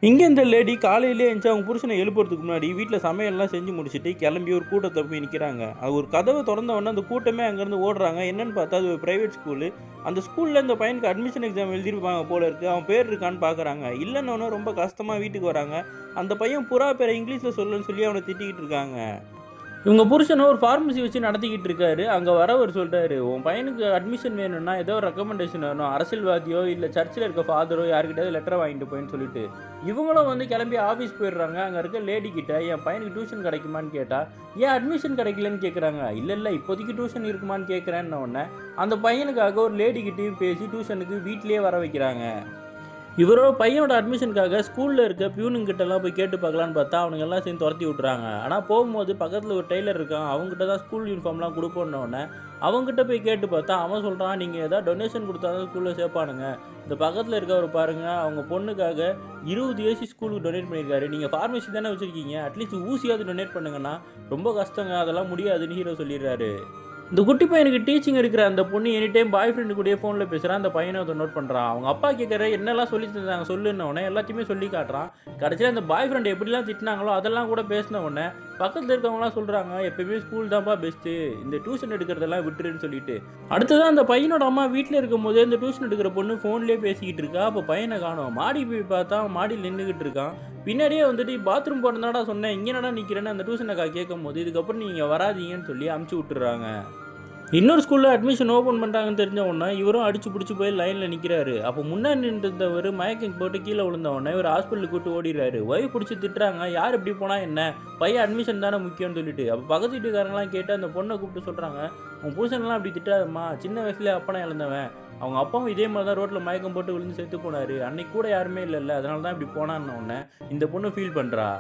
இங்கே இந்த லேடி காலையிலே எந்திச்சு அவங்க புருஷனை எழுப்புறதுக்கு முன்னாடி வீட்டில் சமையல்லாம் செஞ்சு முடிச்சுட்டு கிளம்பி ஒரு கூட்டத்தை போய் நிற்கிறாங்க. அது ஒரு கதவை திறந்த உடனே அந்த கூட்டமே அங்கேருந்து ஓடுறாங்க. என்னன்னு பார்த்தா அது ஒரு ப்ரைவேட் ஸ்கூலு. அந்த ஸ்கூலில் இந்த பையனுக்கு அட்மிஷன் எக்ஸாம் எழுதிருப்பாங்க போல இருக்குது. அவன் பேர் இருக்கான்னு பார்க்குறாங்க. இல்லைன்னொன்னே ரொம்ப கஷ்டமாக வீட்டுக்கு வராங்க. அந்த பையன் புறா பேரை இங்கிலீஷில் சொல்லுன்னு சொல்லி அவனை திட்டிக்கிட்டு இருக்காங்க. இவங்க புருஷனும் ஒரு ஃபார்மசி வச்சு நடத்திக்கிட்டு இருக்காரு. அங்கே வரவர் சொல்கிறாரு, உன் பையனுக்கு அட்மிஷன் வேணும்னா ஏதோ ஒரு ரெக்கமெண்டேஷன் வேணும், அரசியல்வாதியோ இல்லை சர்ச்சில் இருக்க ஃபாதரோ யார்கிட்டயாவது லெட்டரை வாங்கிட்டு போயின்னு சொல்லிட்டு இவங்களும் வந்து கிளம்பி ஆஃபீஸ் போயிடுறாங்க. அங்கே இருக்க லேடி கிட்ட என் பையனுக்கு டியூஷன் கிடைக்குமான்னு கேட்டால் ஏன் அட்மிஷன் கிடைக்கலன்னு கேட்குறாங்க. இல்லை இப்போதைக்கு டியூஷன் இருக்குமான்னு கேட்குறேன்ன உடனே அந்த பையனுக்காக ஒரு லேடி கிட்டேயும் பேசி டியூஷனுக்கு வீட்லேயே வர வைக்கிறாங்க. இவரோட பையனோட அட்மிஷனுக்காக ஸ்கூலில் இருக்க பியூனுங்கிட்டலாம் போய் கேட்டு பார்க்கலான்னு பார்த்தா அவனுங்க எல்லாம் சேர்ந்து துரத்தி விட்றாங்க. ஆனால் போகும்போது பக்கத்தில் ஒரு டெய்லர் இருக்கான், அவங்ககிட்ட தான் ஸ்கூல் யூனிஃபார்ம்லாம் கொடுப்போன்னொடனே அவங்ககிட்ட போய் கேட்டு பார்த்தா அவன் சொல்கிறான், நீங்கள் ஏதாவது டொனேஷன் கொடுத்தா தான் ஸ்கூலில் சேர்ப்பானுங்க. இந்த பக்கத்தில் இருக்கவர் பாருங்கள், அவங்க பொண்ணுக்காக 20 ஏசி ஸ்கூலுக்கு டொனேட் பண்ணியிருக்காரு. நீங்கள் ஃபார்மசி தானே வச்சுருக்கீங்க, அட்லீஸ்ட் ஊசியாவது டொனேட் பண்ணுங்கன்னா ரொம்ப கஷ்டங்க, அதெல்லாம் முடியாதுன்னு ஹீரோ சொல்லிடுறாரு. இந்த குட்டி பையனுக்கு டீச்சிங் எடுக்கிற அந்த பொண்ணு எனி டைம் பாய் ஃப்ரெண்டு கூடயே ஃபோனில் பேசுகிறான். அந்த பையனை அதை நோட் பண்ணுறான். அவங்க அப்பா கேட்குற என்னெல்லாம் சொல்லி தந்தாங்க சொல்லுன்ன உடனே எல்லாத்தையுமே சொல்லி காட்டுறான். கடைசியில் அந்த பாய் ஃப்ரெண்டு எப்படிலாம் திட்டினாங்களோ அதெல்லாம் கூட பேசின உடனே பக்கத்தில் இருக்கவங்களாம் சொல்கிறாங்க, எப்பயுமே ஸ்கூல் தான்ப்பா பெஸ்ட்டு, இந்த டியூஷன் எடுக்கிறதெல்லாம் விட்டுருன்னு சொல்லிட்டு. அடுத்ததான் அந்த பையனோட அம்மா வீட்டில் இருக்கும் போதே இந்த டியூஷன் எடுக்கிற பொண்ணு ஃபோன்லேயே பேசிக்கிட்டு இருக்கா. அப்போ பையனை காணோம். மாடி போய் பார்த்தா மாடியில் நின்றுக்கிட்டு இருக்கான். பின்னாடியே வந்துட்டு பாத்ரூம் போகிறதாடா சொன்னேன், இங்கே என்னடா நிற்கிறேன்னு அந்த டியூஷனுக்கா கேட்கும் போது இதுக்கப்புறம் நீங்கள் வராதீங்கன்னு சொல்லி அமுச்சு விட்டுறாங்க. இன்னொரு ஸ்கூலில் அட்மிஷன் ஓப்பன் பண்ணுறாங்கன்னு தெரிஞ்ச உடனே இவரும் அடிச்சு பிடிச்சி போய் லைனில் நிற்கிறாரு. அப்போ முன்னாடி நின்றுந்தவர் மயக்கம் போட்டு கீழே விழுந்த உடனே இவர் ஹாஸ்பிட்டலுக்கு கூட்டு ஓடிடுறாரு. ஒய்ஃப் பிடிச்சி திட்டுறாங்க, யார் இப்படி போனால் என்ன, பையன் அட்மிஷன் தானே முக்கியம்னு சொல்லிட்டு. அப்போ பக்கத்து வீட்டுக்காரங்களாம் கேட்டு அந்த பொண்ணை கூப்பிட்டு சொல்கிறாங்க, உன் புருஷன்லாம் அப்படி திட்டாதம்மா, சின்ன வயசுலேயே அப்பனா இழந்தவன், அவங்க அப்பாவும் இதே மாதிரி தான் ரோட்டில் மயக்கம் போட்டு விழுந்து செத்து போனார், அன்னைக்கு கூட யாருமே இல்லைல்ல, அதனால தான் இப்படி போனான்னு உடனே இந்த பொண்ணு ஃபீல் பண்ணுறா.